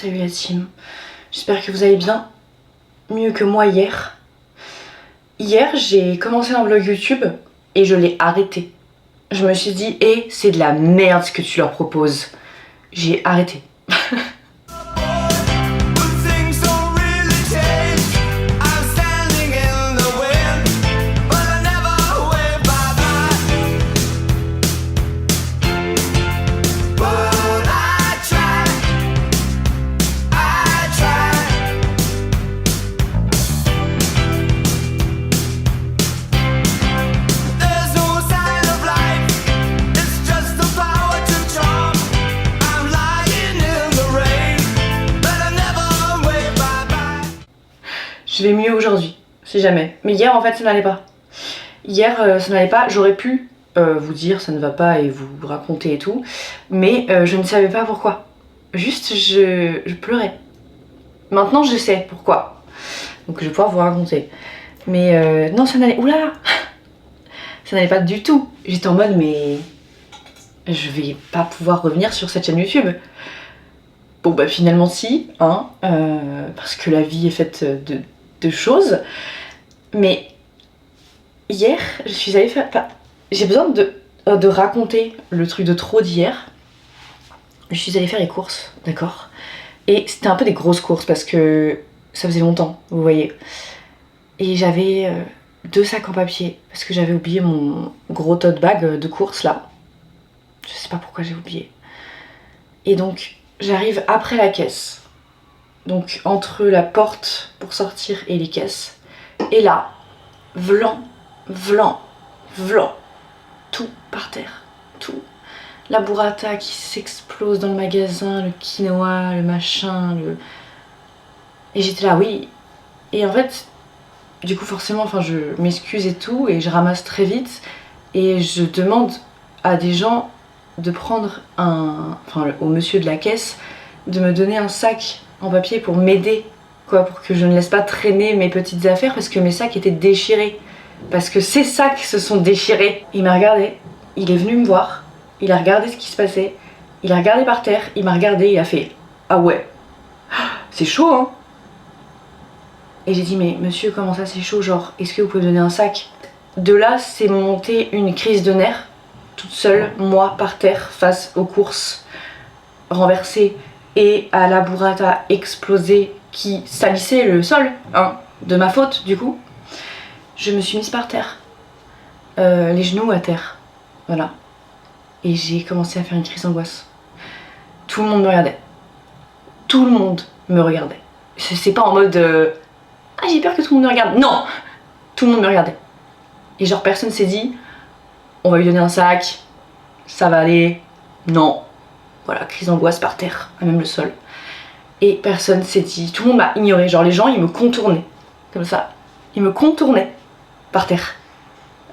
Salut la team, j'espère que vous allez bien, mieux que moi hier. Hier j'ai commencé un vlog YouTube et je l'ai arrêté. Je me suis dit, c'est de la merde ce que tu leur proposes. J'ai arrêté. Je vais mieux aujourd'hui, si jamais. Mais hier en fait ça n'allait pas. Hier ça n'allait pas, j'aurais pu vous dire ça ne va pas et vous raconter et tout. Mais je ne savais pas pourquoi. Juste je pleurais. Maintenant je sais pourquoi. Donc je vais pouvoir vous raconter. Mais non ça n'allait... Oula ça n'allait pas du tout. J'étais en mode mais... je vais pas pouvoir revenir sur cette chaîne YouTube. Bon bah finalement si, hein, parce que la vie est faite de choses. Mais hier, je suis allée faire... Enfin, j'ai besoin de raconter le truc de trop d'hier. Je suis allée faire les courses, d'accord? Et c'était un peu des grosses courses parce que ça faisait longtemps, vous voyez. Et j'avais 2 sacs en papier parce que j'avais oublié mon gros tote bag de courses là. Je sais pas pourquoi j'ai oublié. Et donc j'arrive après la caisse. Donc entre la porte pour sortir et les caisses. Et là, vlan, tout par terre, tout. La burrata qui s'explose dans le magasin, le quinoa, le machin, le... Et j'étais là, oui. Et en fait, du coup forcément, enfin je m'excuse et tout, et je ramasse très vite. Et je demande à des gens de prendre au monsieur de la caisse, de me donner un sac en papier pour m'aider, quoi, pour que je ne laisse pas traîner mes petites affaires parce que mes sacs étaient déchirés. Parce que ces sacs se sont déchirés. Il m'a regardé, il est venu me voir, il a regardé ce qui se passait, il a regardé par terre, il m'a regardé, il a fait « Ah ouais, c'est chaud hein ?» Et j'ai dit « Mais monsieur, comment ça c'est chaud, genre, est-ce que vous pouvez me donner un sac ?» De là, c'est monté une crise de nerfs, toute seule, moi, par terre, face aux courses, renversées, et à la burrata explosée qui salissait le sol, hein, de ma faute du coup. Je me suis mise par terre, les genoux à terre, voilà. Et j'ai commencé à faire une crise d'angoisse. Tout le monde me regardait. Tout le monde me regardait. C'est pas en mode ah j'ai peur que tout le monde me regarde. Non, tout le monde me regardait. Et genre personne s'est dit on va lui donner un sac, ça va aller. Non. Voilà, crise d'angoisse par terre, à même le sol. Et personne s'est dit, tout le monde m'a ignoré, genre les gens ils me contournaient, comme ça. Ils me contournaient par terre.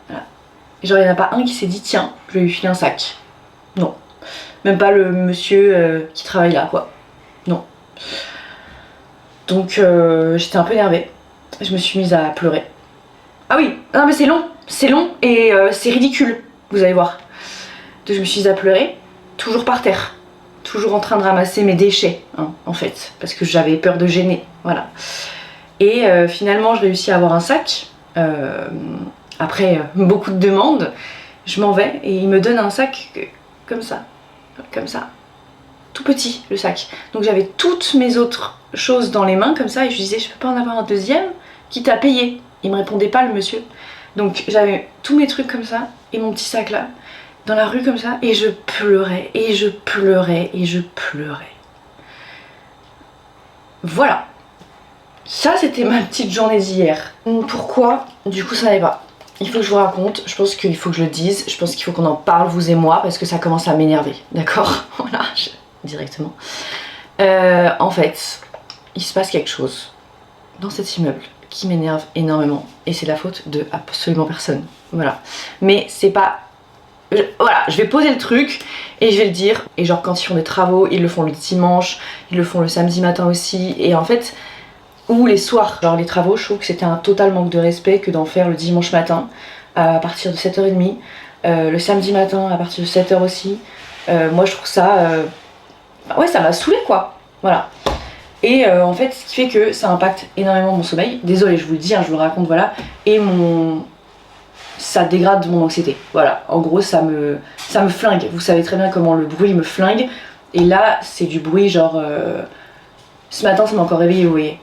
Voilà. Et genre il n'y en a pas un qui s'est dit, tiens, je vais lui filer un sac. Non. Même pas le monsieur qui travaille là, quoi. Non. Donc j'étais un peu énervée. Je me suis mise à pleurer. Ah oui, non mais c'est long et c'est ridicule, vous allez voir. Donc je me suis mise à pleurer, toujours par terre. Toujours en train de ramasser mes déchets, hein, en fait, parce que j'avais peur de gêner, voilà. Et finalement, je réussis à avoir un sac. Après beaucoup de demandes, je m'en vais et il me donne un sac comme ça, tout petit le sac. Donc j'avais toutes mes autres choses dans les mains comme ça et je lui disais, je peux pas en avoir un deuxième, quitte à payer. Il me répondait pas le monsieur. Donc j'avais tous mes trucs comme ça et mon petit sac là. Dans la rue comme ça, et je pleurais, et je pleurais, et je pleurais. Voilà. Ça, c'était ma petite journée d'hier. Pourquoi, du coup, ça n'allait pas? Il faut que je vous raconte, je pense qu'il faut que je le dise, je pense qu'il faut qu'on en parle, vous et moi, parce que ça commence à m'énerver, d'accord? Voilà, directement. En fait, il se passe quelque chose dans cet immeuble qui m'énerve énormément, et c'est la faute de absolument personne. Voilà. Mais c'est pas... Voilà, je vais poser le truc et je vais le dire. Et genre quand ils font des travaux, ils le font le dimanche, ils le font le samedi matin aussi. Et en fait, ou les soirs, genre les travaux, je trouve que c'était un total manque de respect que d'en faire le dimanche matin à partir de 7h30, le samedi matin à partir de 7h aussi. Moi je trouve ça... ouais, ça m'a saoulée quoi. Voilà. Et en fait, ce qui fait que ça impacte énormément mon sommeil. Désolée, je vous le dis, hein, je vous le raconte, voilà. Et ça dégrade mon anxiété. Voilà, en gros, ça me flingue. Vous savez très bien comment le bruit me flingue. Et là, c'est du bruit genre... Ce matin, ça m'a encore réveillée, vous voyez.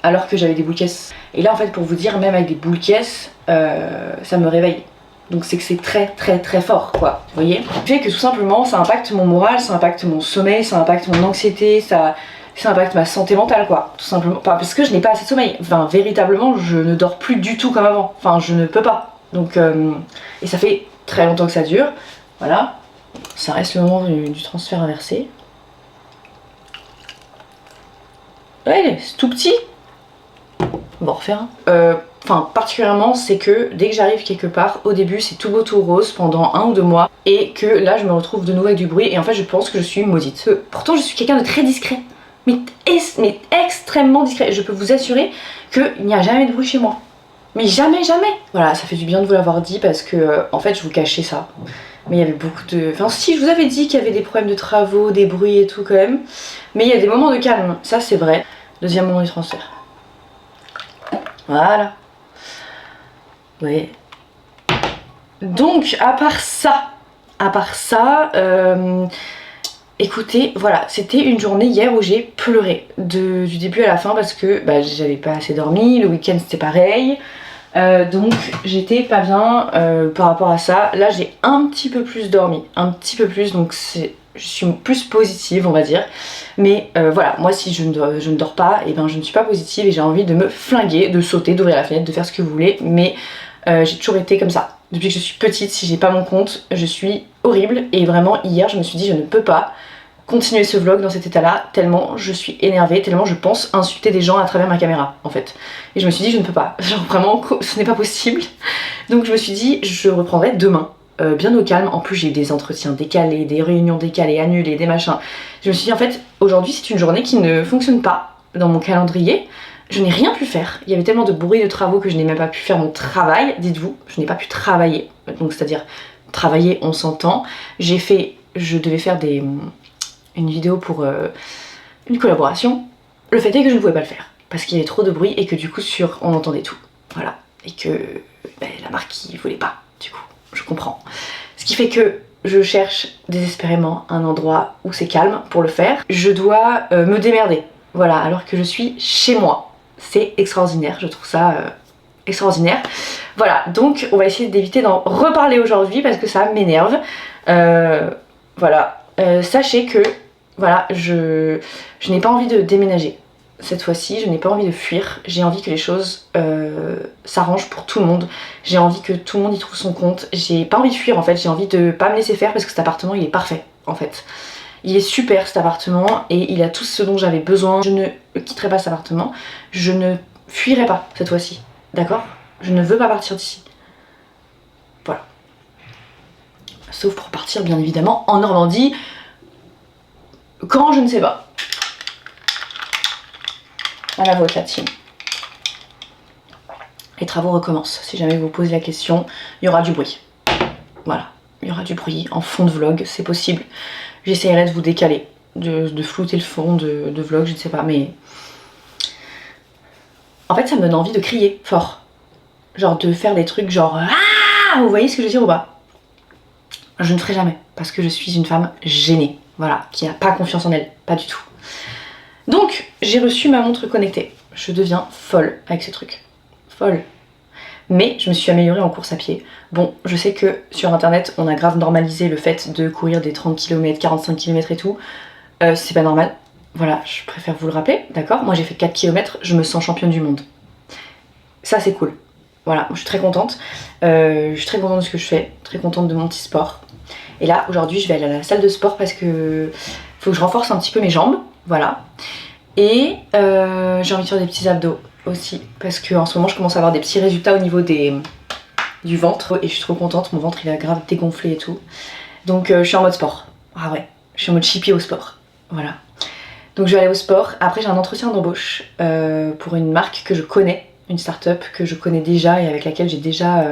Alors que j'avais des boules caisses. Et là, en fait, pour vous dire, même avec des boules caisses, ça me réveille. Donc c'est que c'est très très très fort, quoi. Vous voyez. Ce qui fait que tout simplement, ça impacte mon moral, ça impacte mon sommeil, ça impacte mon anxiété, ça impacte ma santé mentale, quoi. Tout simplement. Enfin, parce que je n'ai pas assez de sommeil. Enfin, véritablement, je ne dors plus du tout comme avant. Enfin, je ne peux pas. Donc, et ça fait très longtemps que ça dure. Voilà. Ça reste le moment du transfert inversé. Ouais, c'est tout petit. On va en refaire un. Enfin, particulièrement, c'est que dès que j'arrive quelque part, au début, c'est tout beau, tout rose pendant 1 ou 2 mois. Et que là, je me retrouve de nouveau avec du bruit. Et en fait, je pense que je suis maudite. Pourtant, je suis quelqu'un de très discret. Mais extrêmement discret. Je peux vous assurer qu'il n'y a jamais de bruit chez moi. Mais jamais, jamais. Voilà, ça fait du bien de vous l'avoir dit parce que, en fait, je vous cachais ça. Mais il y avait beaucoup de... Enfin, si, je vous avais dit qu'il y avait des problèmes de travaux, des bruits et tout quand même. Mais il y a des moments de calme, ça c'est vrai. Deuxième moment du transfert. Voilà. Ouais. Donc, à part ça, écoutez, voilà, c'était une journée hier où j'ai pleuré du début à la fin parce que bah, j'avais pas assez dormi, le week-end c'était pareil. Donc j'étais pas bien par rapport à ça. Là j'ai un petit peu plus dormi, un petit peu plus, donc je suis plus positive on va dire. Mais voilà, moi si je ne dors pas, et ben je ne suis pas positive et j'ai envie de me flinguer, de sauter, d'ouvrir la fenêtre, de faire ce que vous voulez. Mais j'ai toujours été comme ça. Depuis que je suis petite, si j'ai pas mon compte, je suis horrible. Et vraiment hier je me suis dit je ne peux pas continuer ce vlog dans cet état là tellement je suis énervée, tellement je pense insulter des gens à travers ma caméra en fait. Et je me suis dit je ne peux pas, genre vraiment ce n'est pas possible. Donc je me suis dit je reprendrai demain, bien au calme. En plus j'ai eu des entretiens décalés, des réunions décalées, annulées, des machins. Je me suis dit en fait aujourd'hui c'est une journée qui ne fonctionne pas dans mon calendrier. Je n'ai rien pu faire, il y avait tellement de bruit de travaux que je n'ai même pas pu faire mon travail, dites-vous, je n'ai pas pu travailler. Donc c'est-à-dire travailler on s'entend, je devais faire une vidéo pour une collaboration. Le fait est que je ne pouvais pas le faire parce qu'il y avait trop de bruit et que du coup on entendait tout. Voilà. Et que la marque il voulait pas, du coup, je comprends. Ce qui fait que je cherche désespérément un endroit où c'est calme pour le faire. Je dois me démerder. Voilà, alors que je suis chez moi. C'est extraordinaire, je trouve ça extraordinaire. Voilà, donc on va essayer d'éviter d'en reparler aujourd'hui parce que ça m'énerve. Voilà. Sachez que voilà, je n'ai pas envie de déménager cette fois-ci, je n'ai pas envie de fuir, j'ai envie que les choses s'arrangent pour tout le monde, j'ai envie que tout le monde y trouve son compte, j'ai pas envie de fuir en fait, j'ai envie de pas me laisser faire parce que cet appartement il est parfait en fait. Il est super cet appartement et il a tout ce dont j'avais besoin, je ne quitterai pas cet appartement, je ne fuirai pas cette fois-ci, d'accord? Je ne veux pas partir d'ici. Voilà. Sauf pour partir bien évidemment en Normandie. Quand je ne sais pas. À la vôtre la team. Les travaux recommencent. Si jamais vous posez la question, il y aura du bruit. Voilà, il y aura du bruit en fond de vlog, c'est possible. J'essaierai de vous décaler, de flouter le fond de vlog, je ne sais pas, mais... En fait, ça me donne envie de crier fort. Genre de faire des trucs genre... Ah, vous voyez ce que je veux dire ou pas? Je ne ferai jamais, parce que je suis une femme gênée. Voilà, qui n'a pas confiance en elle, pas du tout. Donc, j'ai reçu ma montre connectée. Je deviens folle avec ce truc. Folle. Mais je me suis améliorée en course à pied. Bon, je sais que sur internet, on a grave normalisé le fait de courir des 30 km, 45 km et tout. C'est pas normal. Voilà, je préfère vous le rappeler, d'accord? Moi j'ai fait 4 km, je me sens championne du monde. Ça c'est cool. Voilà, je suis très contente. Je suis très contente de ce que je fais, très contente de mon petit sport. Et là, aujourd'hui, je vais aller à la salle de sport parce que faut que je renforce un petit peu mes jambes, voilà. Et j'ai envie de faire des petits abdos aussi parce qu'en ce moment, je commence à avoir des petits résultats au niveau du ventre et je suis trop contente. Mon ventre, il a grave dégonflé et tout. Donc, je suis en mode sport. Ah ouais, je suis en mode chippie au sport, voilà. Donc, je vais aller au sport. Après, j'ai un entretien d'embauche pour une marque que je connais, une start-up que je connais déjà et avec laquelle j'ai déjà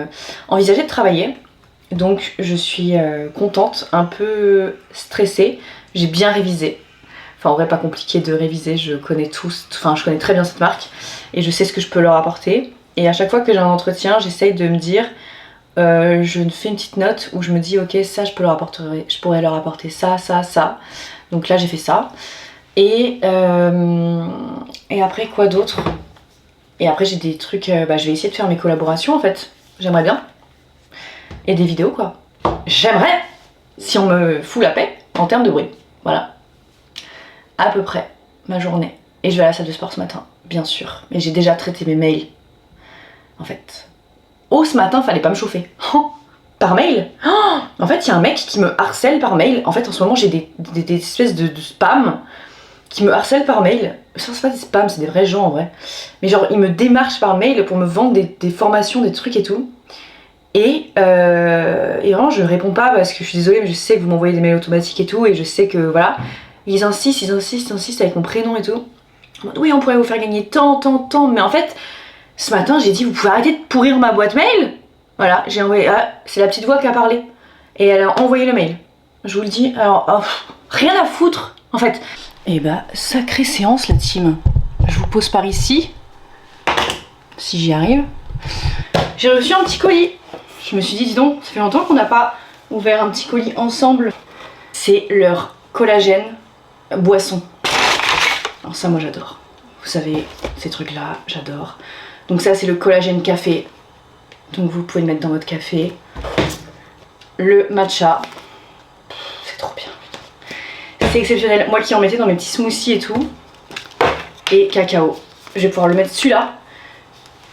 envisagé de travailler. Donc je suis contente, un peu stressée, j'ai bien révisé. Enfin en vrai pas compliqué de réviser, je connais je connais très bien cette marque et je sais ce que je peux leur apporter. Et à chaque fois que j'ai un entretien, j'essaye de me dire, je fais une petite note où je me dis ok ça je pourrais leur apporter ça, ça, ça. Donc là j'ai fait ça. Et après quoi d'autre? Et après j'ai des trucs, je vais essayer de faire mes collaborations en fait. J'aimerais bien. Et des vidéos quoi. J'aimerais si on me fout la paix en termes de bruit. Voilà. À peu près ma journée. Et je vais à la salle de sport ce matin, bien sûr. Mais j'ai déjà traité mes mails. En fait. Oh ce matin fallait pas me chauffer. Oh, par mail. Oh, en fait il y a un mec qui me harcèle par mail. En fait en ce moment j'ai des espèces de spam qui me harcèlent par mail. Ça c'est pas des spams, c'est des vrais gens en vrai. Mais genre ils me démarchent par mail pour me vendre des formations, des trucs et tout. Et vraiment je réponds pas parce que je suis désolée mais je sais que vous m'envoyez des mails automatiques et tout et je sais que voilà. Ils insistent avec mon prénom et tout. Oui on pourrait vous faire gagner tant, mais en fait ce matin j'ai dit vous pouvez arrêter de pourrir ma boîte mail. Voilà, j'ai envoyé, c'est la petite voix qui a parlé. Et elle a envoyé le mail. Je vous le dis, alors rien à foutre en fait. Et bah sacrée séance la team. Je vous pose par ici. Si j'y arrive. J'ai reçu un petit colis. Je me suis dit, dis donc, ça fait longtemps qu'on n'a pas ouvert un petit colis ensemble. C'est leur collagène boisson. Alors ça, moi j'adore. Vous savez, ces trucs-là, j'adore. Donc ça, c'est le collagène café. Donc vous pouvez le mettre dans votre café. Le matcha. C'est trop bien. C'est exceptionnel. Moi qui en mettais dans mes petits smoothies et tout. Et cacao. Je vais pouvoir le mettre celui-là.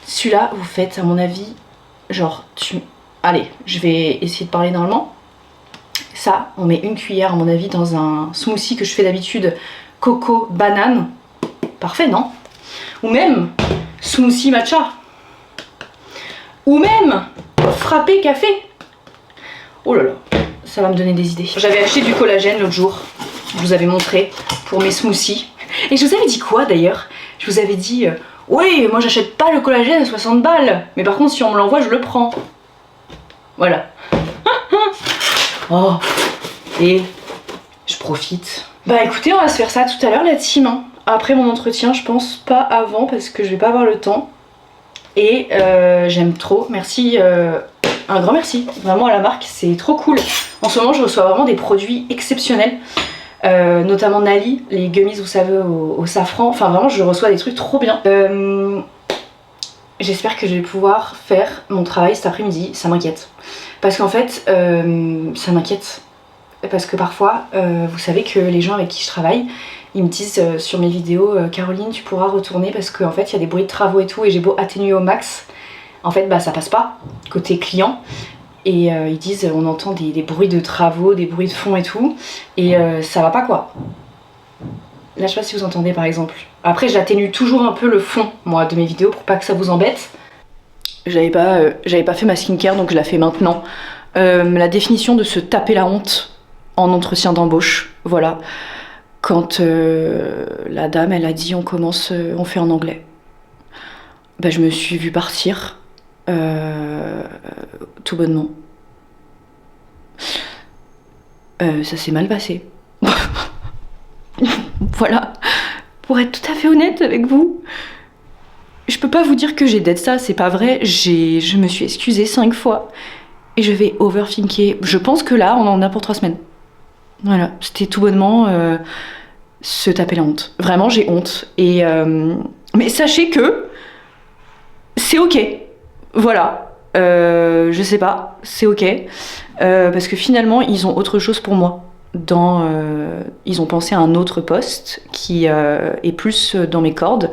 Celui-là, vous faites, à mon avis, genre, allez, je vais essayer de parler normalement. Ça, on met une cuillère, à mon avis, dans un smoothie que je fais d'habitude, coco, banane. Parfait, non? Ou même, smoothie matcha. Ou même, frappé café. Oh là là, ça va me donner des idées. J'avais acheté du collagène l'autre jour, je vous avais montré, pour mes smoothies. Et je vous avais dit quoi d'ailleurs? Je vous avais dit, oui, moi j'achète pas le collagène à 60 balles, mais par contre si on me l'envoie, je le prends. Voilà. Oh, et je profite. Bah écoutez, on va se faire ça tout à l'heure la team. Hein. Après mon entretien, je pense pas avant parce que je vais pas avoir le temps. Et j'aime trop, merci, un grand merci vraiment à la marque, c'est trop cool. En ce moment je reçois vraiment des produits exceptionnels, notamment Nali, les gummies vous savez au safran, enfin vraiment je reçois des trucs trop bien. J'espère que je vais pouvoir faire mon travail cet après-midi, ça m'inquiète. Parce qu'en fait, ça m'inquiète. Parce que parfois, vous savez que les gens avec qui je travaille, ils me disent sur mes vidéos Caroline tu pourras retourner parce qu'en fait il y a des bruits de travaux et tout et j'ai beau atténuer au max, en fait bah ça passe pas côté client et ils disent on entend des bruits de travaux, des bruits de fond et tout et ça va pas quoi. Là je sais pas si vous entendez par exemple. Après j'atténue toujours un peu le fond moi de mes vidéos pour pas que ça vous embête. J'avais pas fait ma skincare donc je la fais maintenant. La définition de se taper la honte en entretien d'embauche, voilà. Quand la dame elle a dit on commence, on fait en anglais. Bah, je me suis vue partir tout bonnement. Ça s'est mal passé. Voilà. Pour être tout à fait honnête avec vous, je peux pas vous dire que j'ai dead ça, c'est pas vrai. Je me suis excusée 5 fois et je vais overthinker. Je pense que là on en a pour 3 semaines. Voilà, c'était tout bonnement se taper la honte. Vraiment, j'ai honte. Et mais sachez que c'est ok. Voilà. Je sais pas, c'est ok. Parce que finalement, ils ont autre chose pour moi. Ils ont pensé à un autre poste qui est plus dans mes cordes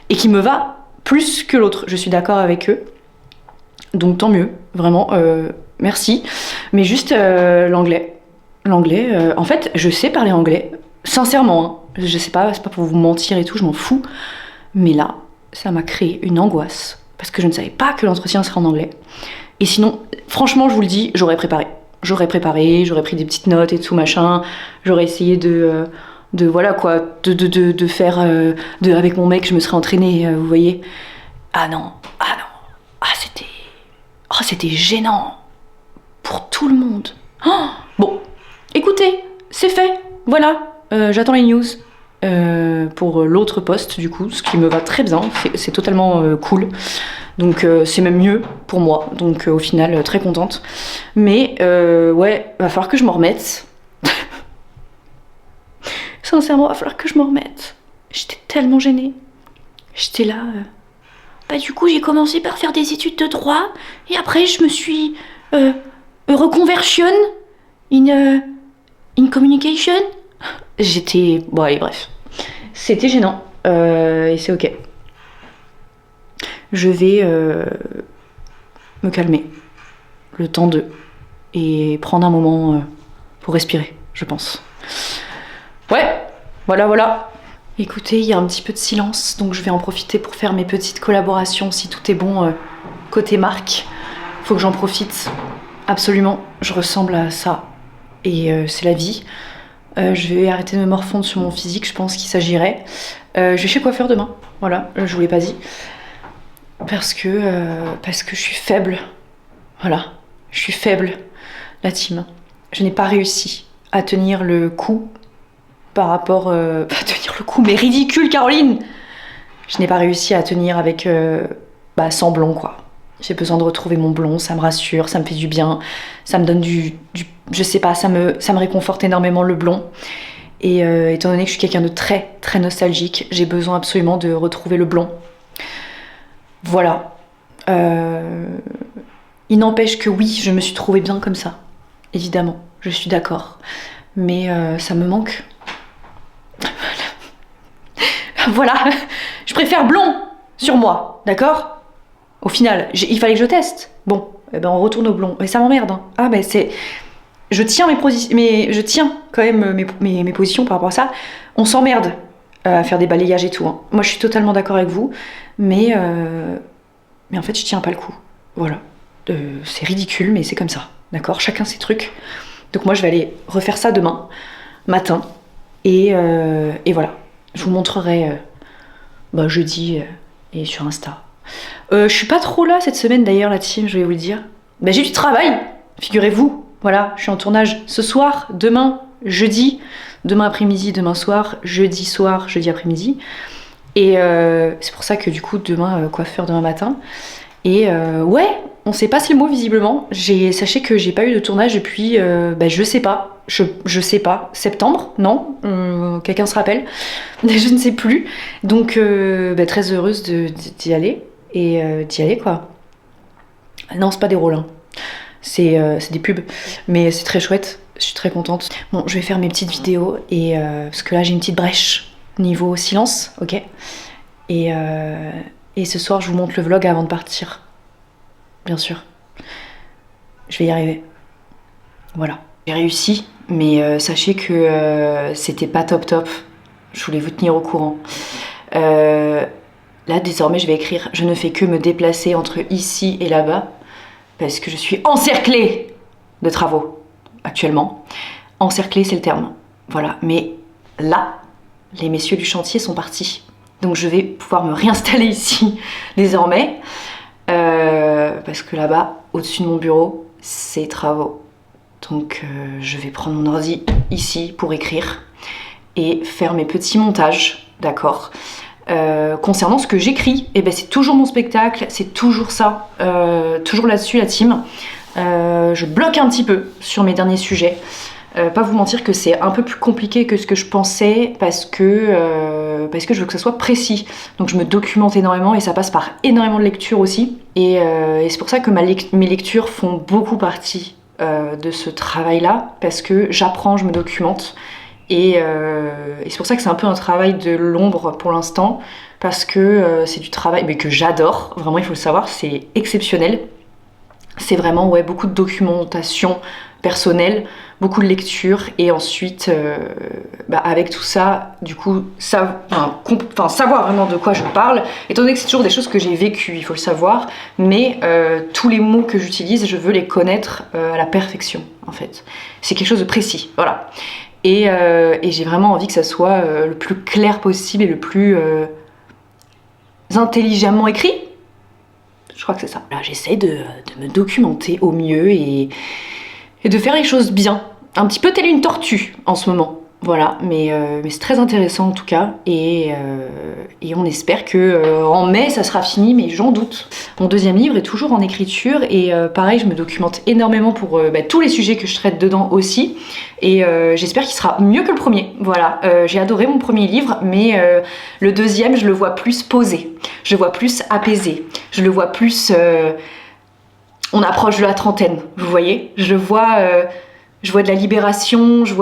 et qui me va plus que l'autre. Je suis d'accord avec eux. Donc tant mieux, vraiment, merci. Mais juste l'anglais. L'anglais, en fait, je sais parler anglais, sincèrement, hein. Je sais pas, c'est pas pour vous mentir et tout, je m'en fous. Mais là, ça m'a créé une angoisse, parce que je ne savais pas que l'entretien serait en anglais. Et sinon, franchement, je vous le dis, j'aurais préparé, j'aurais pris des petites notes et tout, machin, j'aurais essayé de voilà quoi, de faire, avec mon mec, je me serais entraînée, vous voyez. Ah non, c'était gênant, pour tout le monde. Oh, bon. Écoutez, c'est fait, voilà, j'attends les news. pour l'autre poste du coup, ce qui me va très bien, c'est totalement cool. Donc c'est même mieux pour moi, donc au final très contente. Mais ouais, va falloir que je m'en remette. Sincèrement, va falloir que je m'en remette. J'étais tellement gênée. J'étais là. Bah du coup j'ai commencé par faire des études de droit et après je me suis reconversion in communication. J'étais... Bon allez bref. C'était gênant et c'est ok. Je vais me calmer le temps et prendre un moment pour respirer, je pense. Ouais, voilà. Écoutez, il y a un petit peu de silence, donc je vais en profiter pour faire mes petites collaborations si tout est bon côté marque. Faut que j'en profite, absolument. Je ressemble à ça et c'est la vie. Je vais arrêter de me morfondre sur mon physique, je pense qu'il s'agirait. Je vais chez le coiffeur demain, voilà, je vous l'ai pas dit. Parce que je suis faible. Voilà, je suis faible, la team. Je n'ai pas réussi à tenir le coup par rapport... à tenir le coup, mais ridicule, Caroline! Je n'ai pas réussi à tenir avec... sans blond, quoi. J'ai besoin de retrouver mon blond, ça me rassure, ça me fait du bien, ça me donne du je sais pas, ça me réconforte énormément le blond. Et étant donné que je suis quelqu'un de très, très nostalgique, j'ai besoin absolument de retrouver le blond. Voilà. Il n'empêche que oui, je me suis trouvée bien comme ça. Évidemment, je suis d'accord. Mais ça me manque. Voilà. Je préfère blond sur moi, d'accord? Au final, il fallait que je teste. Bon, eh ben on retourne au blond. Mais ça m'emmerde. Hein. Ah ben c'est... Je tiens je tiens quand même mes positions par rapport à ça. On s'emmerde à faire des balayages et tout. Hein. Moi, je suis totalement d'accord avec vous. Mais en fait, je tiens pas le coup. Voilà. C'est ridicule, mais c'est comme ça. D'accord? Chacun ses trucs. Donc moi, je vais aller refaire ça demain matin. Et voilà. Je vous montrerai jeudi et sur Insta. Je suis pas trop là cette semaine d'ailleurs, la team, je vais vous le dire. J'ai du travail, figurez-vous. Voilà, je suis en tournage ce soir, demain, jeudi, demain après-midi, demain soir, jeudi après-midi. Et c'est pour ça que du coup, demain, coiffeur demain matin. Et ouais, on sait pas c'est le mot visiblement. Sachez que j'ai pas eu de tournage depuis, je sais pas. Je sais pas, septembre, non quelqu'un se rappelle? Je ne sais plus. Donc très heureuse d'y aller. Et d'y aller quoi. Non, c'est pas des rôles, hein. C'est des pubs, mais c'est très chouette, je suis très contente. Bon, je vais faire mes petites vidéos, et parce que là j'ai une petite brèche niveau silence, ok. Et ce soir je vous montre le vlog avant de partir, bien sûr. Je vais y arriver. Voilà. J'ai réussi, mais sachez que c'était pas top. Je voulais vous tenir au courant. Là désormais je vais écrire « Je ne fais que me déplacer entre ici et là-bas ». Parce que je suis encerclée de travaux actuellement. Encerclée, c'est le terme. Voilà. Mais là, les messieurs du chantier sont partis. Donc je vais pouvoir me réinstaller ici désormais. Parce que là-bas, au-dessus de mon bureau, c'est travaux. Donc je vais prendre mon ordi ici pour écrire et faire mes petits montages, d'accord? Concernant ce que j'écris, c'est toujours mon spectacle, c'est toujours ça, toujours là-dessus la team. Je bloque un petit peu sur mes derniers sujets. Pas vous mentir que c'est un peu plus compliqué que ce que je pensais parce que je veux que ça soit précis. Donc je me documente énormément et ça passe par énormément de lectures aussi. Et c'est pour ça que mes lectures font beaucoup partie de ce travail-là parce que j'apprends, je me documente. Et c'est pour ça que c'est un peu un travail de l'ombre pour l'instant, parce que c'est du travail mais que j'adore, vraiment il faut le savoir, c'est exceptionnel. C'est vraiment beaucoup de documentation personnelle, beaucoup de lecture, et ensuite avec tout ça, du coup, savoir vraiment de quoi je parle, étant donné que c'est toujours des choses que j'ai vécues, il faut le savoir, mais tous les mots que j'utilise, je veux les connaître à la perfection, en fait. C'est quelque chose de précis, voilà. Et j'ai vraiment envie que ça soit le plus clair possible et le plus intelligemment écrit. Je crois que c'est ça. Là, j'essaie de me documenter au mieux et de faire les choses bien. Un petit peu telle une tortue en ce moment. Voilà, mais c'est très intéressant en tout cas, et on espère que en mai ça sera fini, mais j'en doute. Mon deuxième livre est toujours en écriture, et pareil, je me documente énormément pour tous les sujets que je traite dedans aussi, et j'espère qu'il sera mieux que le premier. Voilà, j'ai adoré mon premier livre, mais le deuxième, je le vois plus posé, je le vois plus apaisé, je le vois plus... on approche de la trentaine, vous voyez, je vois de la libération, je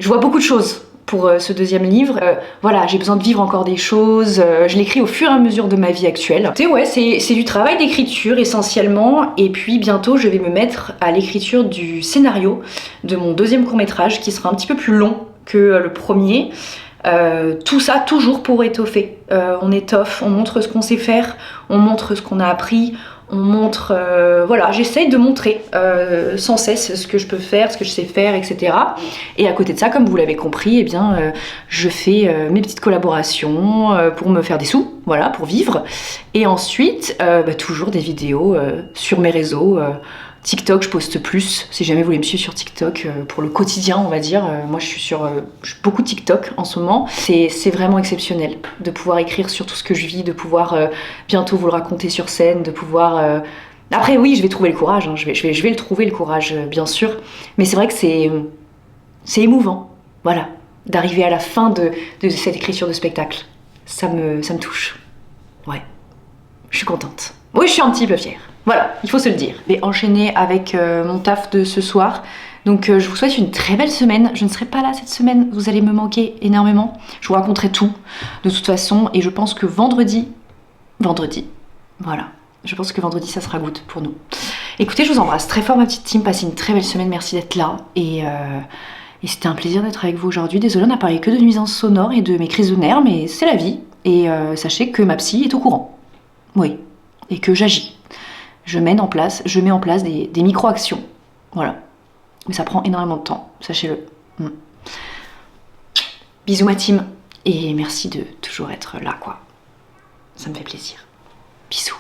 vois beaucoup de choses pour ce deuxième livre. Voilà, j'ai besoin de vivre encore des choses. Je l'écris au fur et à mesure de ma vie actuelle. Tu sais, ouais, c'est du travail d'écriture essentiellement. Et puis bientôt, je vais me mettre à l'écriture du scénario de mon deuxième court-métrage qui sera un petit peu plus long que le premier. Tout ça toujours pour étoffer. On étoffe, on montre ce qu'on sait faire, on montre ce qu'on a appris, on montre... voilà, j'essaye de montrer sans cesse ce que je peux faire, ce que je sais faire, etc. Et à côté de ça, comme vous l'avez compris, eh bien, je fais mes petites collaborations pour me faire des sous, voilà, pour vivre. Et ensuite, toujours des vidéos sur mes réseaux. TikTok, je poste plus, si jamais vous voulez me suivre sur TikTok, pour le quotidien, on va dire. Moi, je suis beaucoup TikTok en ce moment. C'est vraiment exceptionnel de pouvoir écrire sur tout ce que je vis, de pouvoir bientôt vous le raconter sur scène, de pouvoir... Après, oui, je vais trouver le courage, hein, je vais le trouver, le courage, bien sûr. Mais c'est vrai que c'est émouvant, voilà, d'arriver à la fin de cette écriture de spectacle. Ça me touche. Ouais, je suis contente. Oui, je suis un petit peu fière. Voilà, il faut se le dire. Je vais enchaîner avec mon taf de ce soir. Donc je vous souhaite une très belle semaine. Je ne serai pas là cette semaine, vous allez me manquer énormément. Je vous raconterai tout, de toute façon. Et je pense que vendredi, voilà. Je pense que vendredi, ça sera good pour nous. Écoutez, je vous embrasse très fort, ma petite team. Passez une très belle semaine, merci d'être là. Et c'était un plaisir d'être avec vous aujourd'hui. Désolée, on n'a parlé que de nuisances sonores et de mes crises de nerfs, mais c'est la vie. Et sachez que ma psy est au courant. Oui, et que j'agis. Je mets en place des micro-actions. Voilà. Mais ça prend énormément de temps, sachez-le. Bisous ma team. Et merci de toujours être là, quoi. Ça me fait plaisir. Bisous.